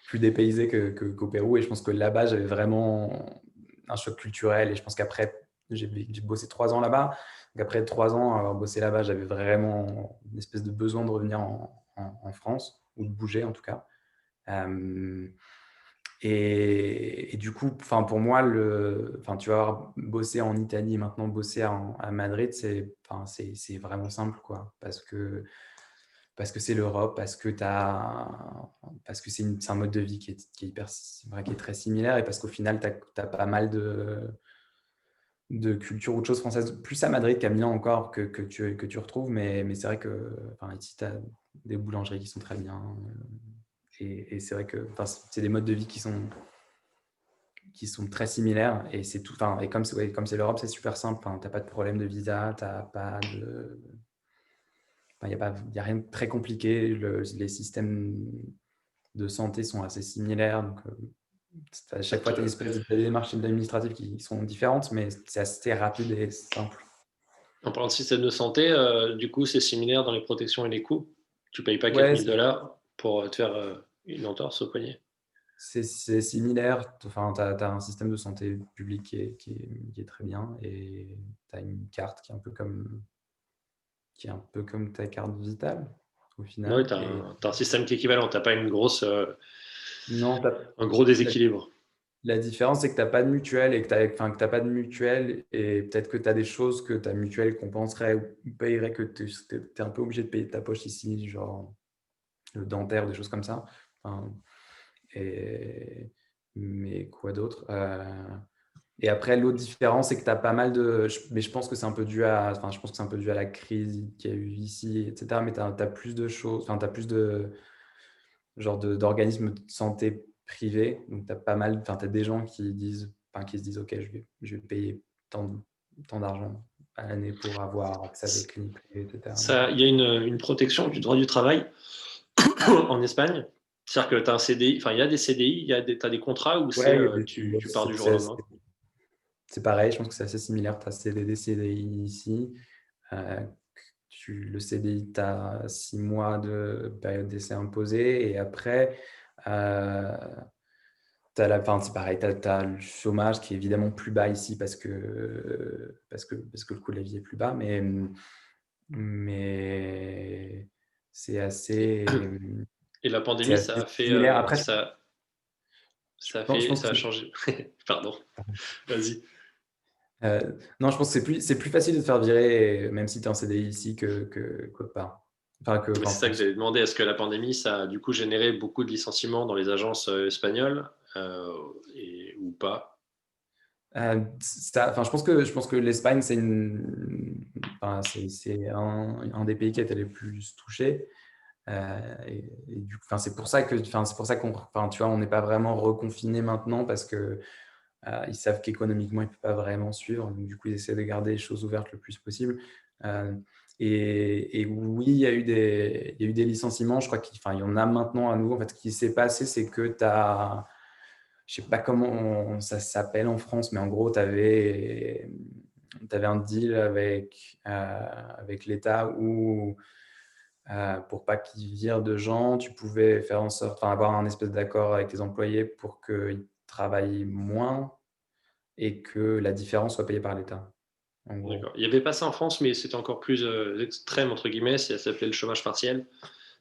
plus dépaysé qu'au Pérou. Et je pense que là-bas, j'avais vraiment un choc culturel. Et je pense qu'après, j'ai bossé 3 ans là-bas. Donc après 3 ans, avoir bossé là-bas, j'avais vraiment une espèce de besoin de revenir en France, ou de bouger en tout cas. Euh, et du coup, enfin, pour moi, enfin, tu vas avoir bossé en Italie, maintenant bosser à Madrid, enfin, c'est vraiment simple, quoi. Parce que c'est l'Europe, parce que c'est un mode de vie qui est hyper, qui est très similaire, et parce qu'au final, tu as pas mal de culture ou de choses françaises, plus à Madrid qu'à Milan encore, que tu retrouves. Mais c'est vrai que, enfin, ici, tu as des boulangeries qui sont très bien. Et c'est vrai que, enfin, c'est des modes de vie qui sont très similaires, et c'est tout. Enfin, et comme c'est l'Europe, c'est super simple. Enfin, t'as pas de problème de visa, t'as pas de. Enfin, y a rien de très compliqué. Les systèmes de santé sont assez similaires. Donc, À
Ça
chaque fois, tu as
te...
des démarches administratives qui sont différentes, mais c'est assez rapide et simple.
En parlant de système de santé, du coup, c'est similaire dans les protections et les coûts. Tu payes pas quatre
Ouais,
mille dollars pour te faire une entorse au poignet.
c'est similaire. Enfin, tu as un système de santé public qui est très bien et tu as une carte qui est un peu comme ta carte vitale au
Ouais,
final.
tu as,
Et
t'as un système qui est équivalent. Tu pas
non,
un gros
la,
déséquilibre.
la différence, c'est que tu n'as pas de mutuelle et enfin, que t'as pas de mutuelle et peut-être que tu as des choses que ta mutuelle compenserait ou payerait que tu es un peu obligé de payer de ta poche ici, genre le dentaire, des choses comme ça. Enfin, et, mais quoi d'autre Et après, l'autre différence, c'est que tu as pas mal de. Mais je pense que c'est un peu dû à. Enfin, je pense que c'est un peu dû à la crise qu'il y a eu ici, etc. Mais tu as plus de choses. Enfin, tu as plus de d'organismes de santé privés. Donc, tu as pas mal. Enfin, tu as des gens qui disent. Enfin, qui se disent, OK, je vais payer tant, tant d'argent à l'année pour avoir accès à des cliniques privées, etc. Donc,
Il y a une protection du droit du travail en Espagne. C'est-à-dire que tu as un CDI, enfin, il y a des CDI, tu as des contrats où
ouais,
tu pars du jour au lendemain.
c'est pareil. Je pense que c'est assez similaire. Tu as CDD, CDI ici. Euh, le CDI, tu as 6 mois de période d'essai imposée et après, euh, c'est pareil, tu as le chômage qui est évidemment plus bas ici parce que le coût de la vie est plus bas, mais c'est
Et,
assez,
et la
c'est
pandémie,
assez similaire. Après, je pense
ça a
que
changé. Pardon, vas-y.
euh, non, je pense que c'est plus facile de te faire virer, même si tu es en CDI ici, qu'autre part. Enfin,
Mais
qu'en
c'est ça que j'avais
France.
demandé. Est-ce que la pandémie, ça a du coup généré beaucoup de licenciements dans les agences espagnoles ou pas?
Je pense que l'Espagne, enfin, c'est un des pays qui a été les plus touchés. Enfin, c'est pour ça qu'on, enfin, tu vois, on n'est pas vraiment reconfiné maintenant parce que ils savent qu'économiquement, ils ne peuvent pas vraiment suivre. Donc, du coup, ils essaient de garder les choses ouvertes le plus possible. Euh, et oui, il y a eu des licenciements. Je crois il y en a maintenant à nouveau. En fait, ce qui s'est passé, c'est que tu as, je ne sais pas comment ça s'appelle en France, mais en gros, tu avais un deal avec l'État où, pour pas qu'ils virent de gens, tu pouvais faire en sorte, enfin, avoir un espèce d'accord avec tes employés pour qu'ils travaillent moins et que la différence soit payée par l'État, en
D'accord.
gros.
Il n'y avait pas ça en France, mais c'était encore plus extrême, entre guillemets. Ça s'appelait le chômage partiel.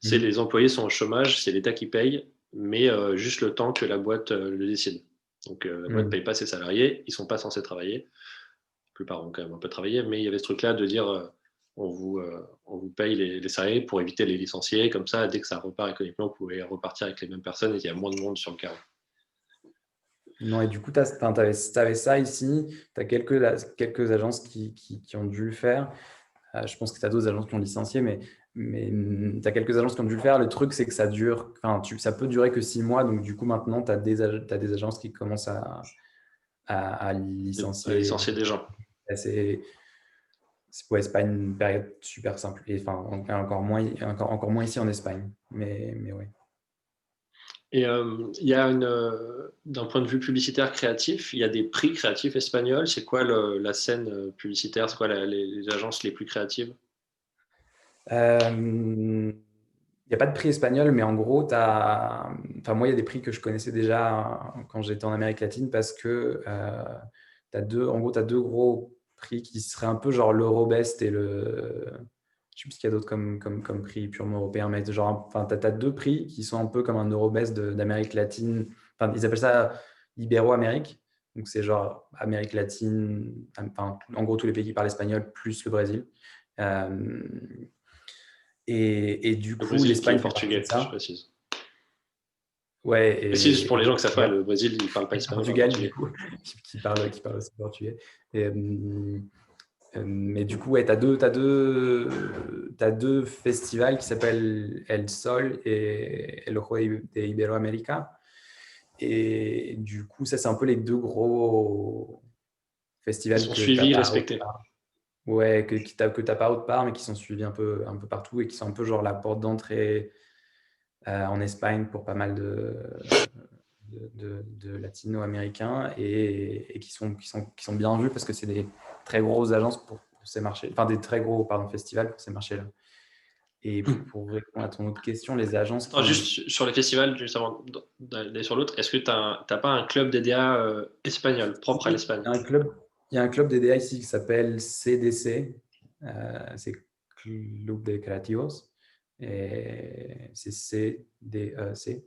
C'est
Mhm.
les employés sont au chômage, c'est l'État qui paye, mais juste le temps que la boîte le décide. Donc la boîte ne
Mhm.
paye pas ses salariés, ils ne sont pas censés travailler. La plupart ont quand même un peu travaillé, mais il y avait ce truc-là de dire on vous paye les salariés pour éviter les licenciés. Comme ça, dès que ça repart économiquement, vous pouvez repartir avec les mêmes personnes et il y a moins de monde sur le carreau.
Non, et du coup, tu avais ça ici, tu as quelques agences qui ont dû le faire. Je pense que tu as d'autres agences qui ont licencié, mais tu as quelques agences qui ont dû le faire. Le truc, c'est que ça dure, enfin, ça peut durer que 6 mois. Donc, du coup, maintenant, tu as t'as des agences qui commencent à
À
licencier.
licencier des gens.
C'est, ouais, c'est pas une période super simple. Et enfin, encore moins ici en Espagne. Mais ouais.
Et il y a d'un point de vue publicitaire créatif, il y a des prix créatifs espagnols. C'est quoi la scène publicitaire? C'est quoi les agences les plus créatives?
Il n'y a pas de prix espagnol, mais en gros, enfin, moi, il y a des prix que je connaissais déjà quand j'étais en Amérique latine parce que en gros, tu as deux gros prix qui seraient un peu genre l'Eurobest et je sais plus ce qu'il y a d'autre comme prix purement européen, mais genre, enfin, tu as deux prix qui sont un peu comme un Eurobest d'Amérique latine. Enfin, ils appellent ça Ibéro-Amérique. Donc, c'est genre Amérique latine, enfin, en gros, tous les pays qui parlent espagnol plus le Brésil. Euh, et du
Le
coup,
Brésil qui est
l'Espagne fait partie de
portugais, je
ça.
précise.
Ouais,
Précise pour
et
les
le
gens que ça fait,
Portugal,
le Brésil, ils ne parlent pas
et le
espagnol, ils parlent
Portugal, du
portugais.
coup, qui parle aussi portugais. Mais du coup, ouais, t'as deux festivals qui s'appellent El Sol et El Ojo de Iberoamérica. Et du coup, ça, c'est un peu les deux gros
Ils
festivals
sont
que t'as
suivis,
pas autre
respectés.
part. Ouais, que t'as pas autre part, mais qui sont suivis un peu partout et qui sont un peu genre la porte d'entrée en Espagne pour pas mal de latino-américains et qui sont bien vus parce que c'est des très grosses agences pour ces marchés, enfin des très gros festivals pour ces marchés-là. Et pour répondre à ton autre question, les agences
Attends, juste sur les festivals, juste avant d'aller sur l'autre, est-ce que tu n'as pas un club DDA espagnol, propre à l'Espagne?
Il y a un club DDA ici qui s'appelle CDC, c'est Club de Creativos, et c'est CDEC.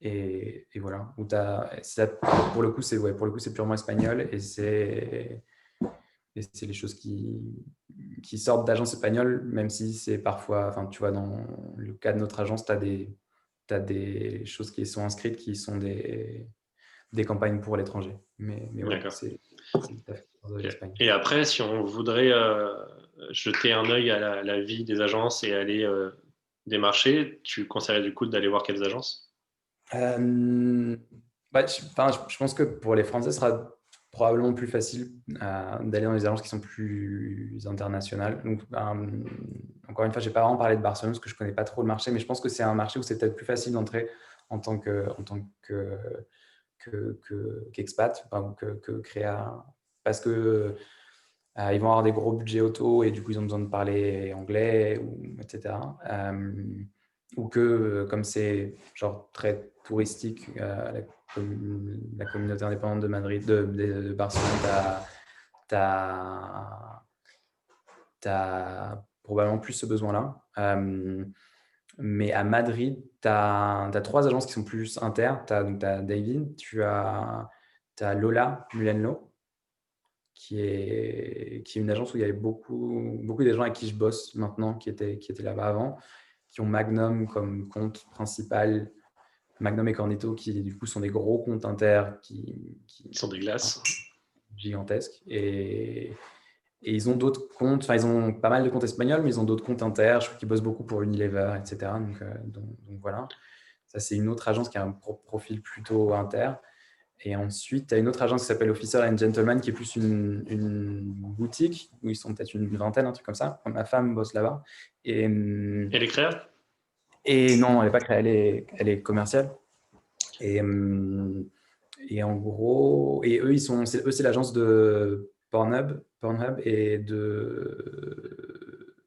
Et voilà, pour le coup, c'est purement espagnol et c'est les choses qui sortent d'agences espagnoles, même si c'est parfois, enfin, tu vois, dans le cas de notre agence, tu as des choses qui sont inscrites qui sont des campagnes pour l'étranger. Mais ouais,
D'accord.
c'est tout à fait de
Ok.
l'Espagne.
Et après, si on voudrait jeter un œil à la vie des agences et aller démarcher, tu conseillerais du coup d'aller voir quelles agences?
Bah, je pense que pour les Français, ce sera probablement plus facile d'aller dans les agences qui sont plus internationales. Donc, encore une fois, je n'ai pas vraiment parlé de Barcelone parce que je ne connais pas trop le marché, mais je pense que c'est un marché où c'est peut-être plus facile d'entrer en tant qu'expat, enfin, que créa, parce que ils vont avoir des gros budgets auto et du coup, ils ont besoin de parler anglais, etc. Ou que, comme c'est genre très touristique, la communauté indépendante de Madrid, de Barcelone, tu as probablement plus ce besoin-là. Mais à Madrid, tu as 3 agences qui sont plus inter. Tu as David, tu as Lola Mulenlo, qui est une agence où il y avait beaucoup des gens avec qui je bosse maintenant, qui étaient là-bas avant, qui ont Magnum comme compte principal, Magnum et Cornetto, qui du coup sont des gros comptes inter
Ils sont des glaces.
gigantesques. Et ils ont d'autres comptes, enfin ils ont pas mal de comptes espagnols, mais ils ont d'autres comptes inter, je crois qu'ils bossent beaucoup pour Unilever, etc. Donc voilà, ça c'est une autre agence qui a un profil plutôt inter. Et ensuite, tu as une autre agence qui s'appelle Officer and Gentleman, qui est plus une boutique, où ils sont peut-être une vingtaine, un truc comme ça. Ma femme bosse là-bas. Et
les créas?
non, elle n'est pas créée, elle est commerciale. Et en gros, et eux, c'est l'agence de Pornhub et de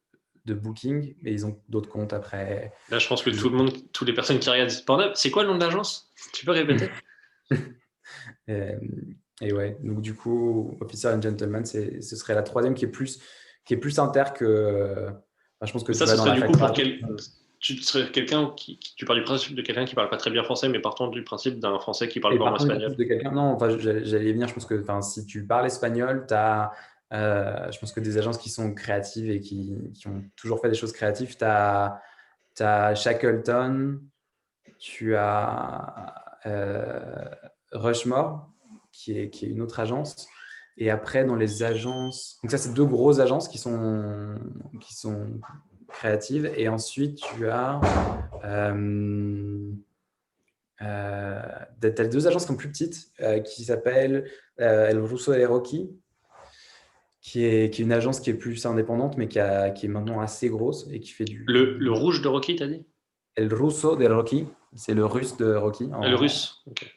Booking, mais ils ont d'autres comptes après.
Là, je pense que tout le monde, toutes les personnes qui regardent disent Pornhub, c'est quoi le nom de l'agence? Tu peux répéter?
Et ouais, donc du coup, Officer and Gentleman, ce serait la troisième qui est plus inter que. Je pense que
Mais ça,
tu
ce
vas dans
serait
la
du coup pour
facturation.
tu serais quelqu'un tu pars du principe de quelqu'un qui parle pas très bien français, mais partant du principe d'un français qui parle
Et
couramment
par contre, du
espagnol.
principe de quelqu'un, non, enfin, j'allais y venir. Je pense que si tu parles espagnol, je pense que des agences qui sont créatives et qui ont toujours fait des choses créatives, tu as Shackleton, tu as Rushmore, qui est une autre agence. Et après, dans les agences, donc ça, c'est 2 grosses agences qui sont créatives. Et ensuite, tu as tu as 2 agences qui sont plus petites, qui s'appellent El Russo et Rocky, qui est une agence qui est plus indépendante, mais qui est maintenant assez grosse et qui fait
Le rouge de Rocky, t'as dit?
El Russo de Rocky, c'est le russe de Rocky.
Le russe. Ok.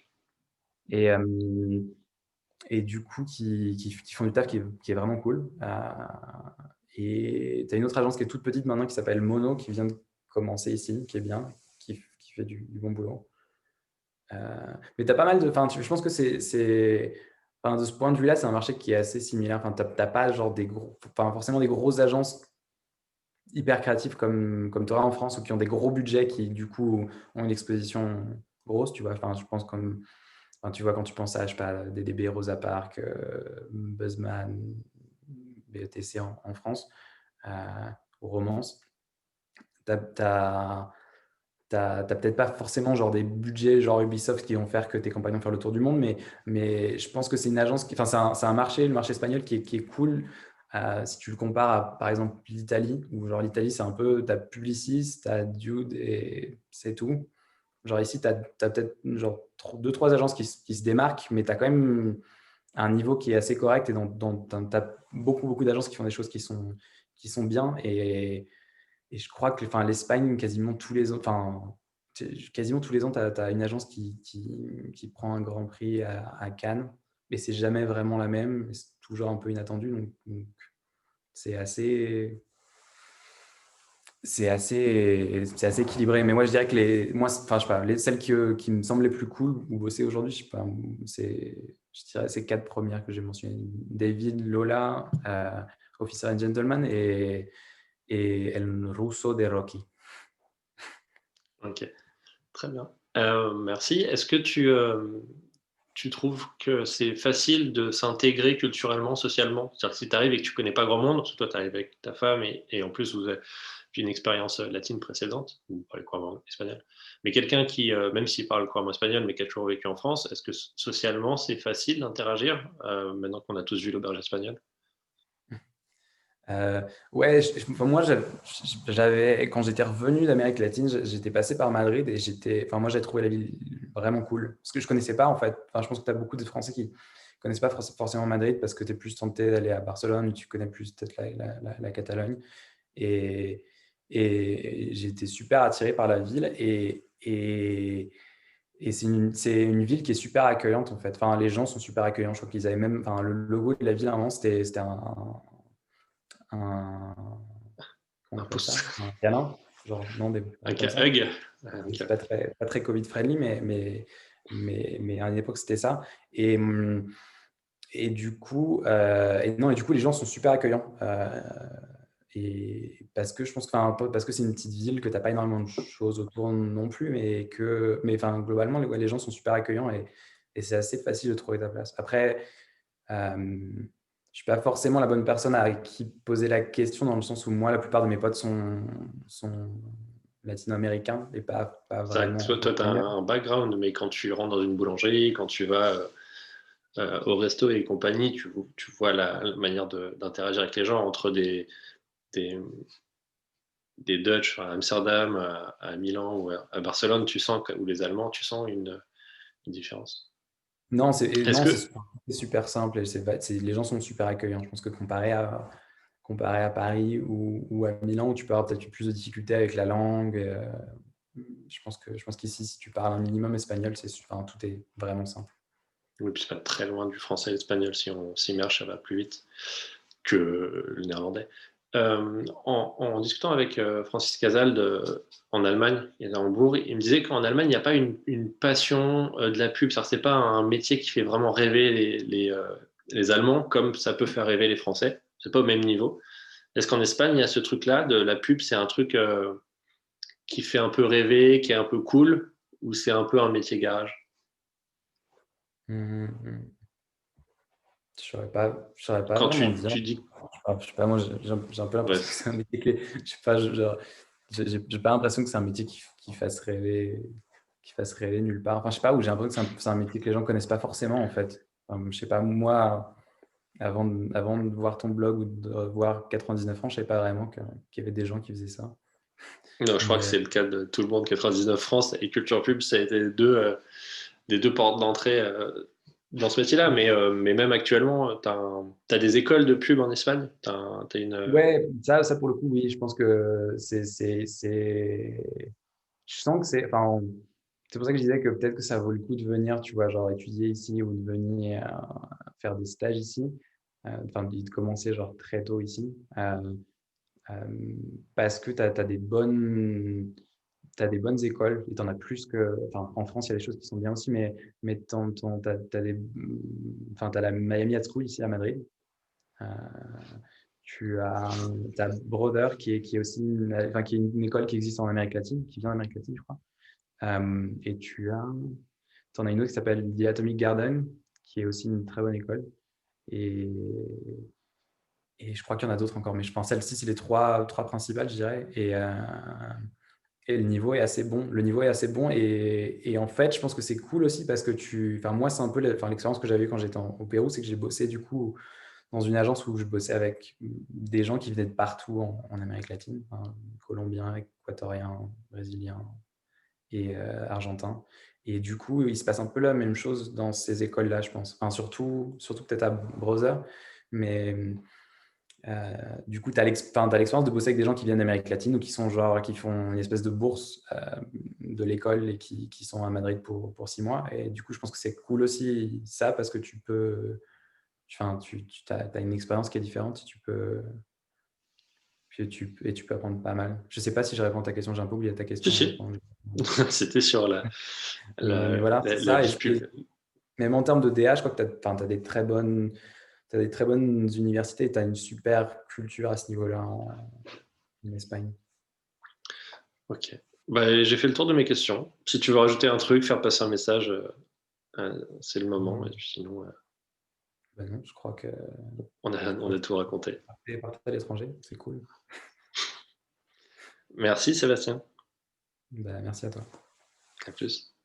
Et, du coup, qui font du taf qui est vraiment cool. Et tu as une autre agence qui est toute petite maintenant qui s'appelle Mono, qui vient de commencer ici, qui est bien, qui fait du bon boulot. Mais tu as pas mal de. Je pense que de ce point de vue-là, c'est un marché qui est assez similaire. Enfin, tu n'as pas genre forcément des grosses agences hyper créatives comme tu auras en France ou qui ont des gros budgets qui, du coup, ont une exposition grosse. Tu vois, je pense tu vois, quand tu penses à, je sais pas, DDB, Rosa Parks, Buzzman, BETC en France, ou Romance, tu n'as peut-être pas forcément genre des budgets genre Ubisoft qui vont faire que tes campagnes vont faire le tour du monde, mais je pense que c'est une agence c'est un marché, le marché espagnol qui est cool. Si tu le compares à, par exemple, l'Italie, où genre l'Italie, c'est un peu, tu as Publicis, tu as Dude et c'est tout. Genre ici, tu as peut-être genre 2-3 agences qui se démarquent, mais tu as quand même un niveau qui est assez correct et tu as beaucoup d'agences qui font des choses qui sont bien. Et je crois que l'Espagne, quasiment tous les autres, quasiment tous les ans, tu as une agence qui prend un grand prix à Cannes, mais c'est jamais vraiment la même. C'est toujours un peu inattendu. Donc c'est assez, c'est assez équilibré. Mais moi, je dirais que enfin, je sais pas, celles qui me semblent les plus cool où bosser aujourd'hui, je sais pas, je dirais ces 4 premières que j'ai mentionnées. David, Lola, Officer and Gentleman et El Russo de Rocky.
Ok, très bien. Merci. Est-ce que tu trouves que c'est facile de s'intégrer culturellement, socialement? C'est-à-dire que si tu arrives et que tu connais pas grand monde, parce que toi, tu arrives avec ta femme et en plus, vous avez une expérience latine précédente, vous parlez couramment espagnol. Mais quelqu'un qui, même s'il parle couramment espagnol, mais qui a toujours vécu en France, est-ce que socialement, c'est facile d'interagir maintenant qu'on a tous vu l'auberge espagnole?
Ouais, enfin, moi, quand j'étais revenu d'Amérique latine, j'étais passé par Madrid et enfin, moi, j'ai trouvé la ville vraiment cool. Parce que je connaissais pas, en fait. Enfin, je pense que tu as beaucoup de Français qui connaissent pas forcément Madrid parce que tu es plus tenté d'aller à Barcelone ou tu connais plus peut-être la Catalogne. Et, et j'ai été super attiré par la ville et c'est une ville qui est super accueillante, en fait. Enfin, les gens sont super accueillants. Je crois qu'ils avaient même, enfin, le logo de la ville, à un moment, c'était un, comment on
Un
appelle
pouce,
ça? Un câlin, genre, non, des
un
trucs comme ça.
hug.
C'est pas très Covid-friendly, mais à une époque, c'était ça. Et, et du coup, et du coup, les gens sont super accueillants. Et parce que je pense que, enfin, parce que c'est une petite ville, que tu n'as pas énormément de choses autour non plus, mais enfin, globalement, les gens sont super accueillants et c'est assez facile de trouver ta place. Après, je suis pas forcément la bonne personne à qui poser la question, dans le sens où moi, la plupart de mes potes sont latino-américains et pas
C'est vrai que
vraiment
toi, tu as
espagnols.
un background, mais quand tu rentres dans une boulangerie, quand tu vas au resto et compagnie, tu vois la manière d'interagir avec les gens entre des, des Dutch à Amsterdam, à Milan ou à Barcelone, ou les Allemands, tu sens une différence.
Non,
Est-ce que,
c'est super simple et les gens sont super accueillants. Je pense que comparé à Paris ou à Milan, où tu peux avoir peut-être plus de difficultés avec la langue, je pense qu'ici, si tu parles un minimum espagnol, enfin, tout est vraiment simple.
oui, puis c'est pas très loin du français et l'espagnol, si on s'immerge, ça va plus vite que le néerlandais. En discutant avec Francis Casal en Allemagne et à Hambourg, il me disait qu'en Allemagne, il n'y a pas une passion de la pub. C'est pas un métier qui fait vraiment rêver les Allemands comme ça peut faire rêver les Français. C'est pas au même niveau. Est-ce qu'en Espagne, il y a ce truc-là de la pub, c'est un truc qui fait un peu rêver, qui est un peu cool, ou c'est un peu un métier garage?
Mhm. Je saurais pas
Quand
vraiment
tu,
dire.
tu dis...
Je sais pas, moi, j'ai un peu
Ouais,
l'impression que c'est un métier clé. Je sais pas, j'ai pas l'impression que c'est un métier qui fasse rêver nulle part. Enfin, je sais pas, où j'ai l'impression que c'est un métier que les gens connaissent pas forcément, en fait. Enfin, je sais pas, moi, avant de voir ton blog ou de voir 99 francs, je savais pas vraiment qu'il y avait des gens qui faisaient ça.
non, je crois que
Mais
c'est le cas de tout le monde. 99 France et Culture Pub, ça a été des deux portes d'entrée dans ce métier-là. Mais même actuellement, tu as des écoles de pub en Espagne. T'as
ouais, ça pour le coup, oui, je pense que je sens que enfin, c'est pour ça que je disais que peut-être que ça vaut le coup de venir, tu vois, genre étudier ici ou de venir faire des stages ici, enfin, de commencer genre très tôt ici, euh, parce que tu as des bonnes écoles et tu en as plus que, enfin, en France, il y a des choses qui sont bien aussi, mais t'as la Miami Art School ici à Madrid. Euh, t'as Brother qui est aussi enfin, qui est une école qui existe en Amérique latine, qui vient d'Amérique latine, je crois. Et t'en as une autre qui s'appelle The Atomic Garden, qui est aussi une très bonne école. Et, et je crois qu'il y en a d'autres encore, mais je pense celle-ci, c'est les trois principales, je dirais. Et le niveau est assez bon. Le niveau est assez bon. Et en fait, je pense que c'est cool aussi parce que enfin, moi, c'est un peu l'expérience que j'avais eu quand j'étais au Pérou, c'est que j'ai bossé du coup dans une agence où je bossais avec des gens qui venaient de partout en Amérique latine, hein, colombiens, équatoriens, brésiliens et argentins. Et du coup, il se passe un peu la même chose dans ces écoles-là, je pense. Enfin, surtout peut-être à Brother, mais du coup, tu as l'expérience de bosser avec des gens qui viennent d'Amérique latine ou qui sont genre, qui font une espèce de bourse de l'école et qui sont à Madrid pour 6 mois. Et du coup, je pense que c'est cool aussi ça parce que tu as une expérience qui est différente. Et tu peux apprendre pas mal. Je sais pas si je réponds à ta question, j'ai un peu oublié ta
Si,
question.
si. C'était sur
Mais voilà, c'est
la
ça.
vie plus.
Même en termes de DA, je crois que tu as des très bonnes universités et tu as une super culture à ce niveau-là en Espagne.
Ok. Bah, j'ai fait le tour de mes questions. Si tu veux rajouter un truc, faire passer un message, c'est le moment. Et puis sinon,
Ben non, je crois que
on a tout raconté.
partir à l'étranger, c'est cool.
Merci Sébastien.
Ben, merci à toi.
À plus.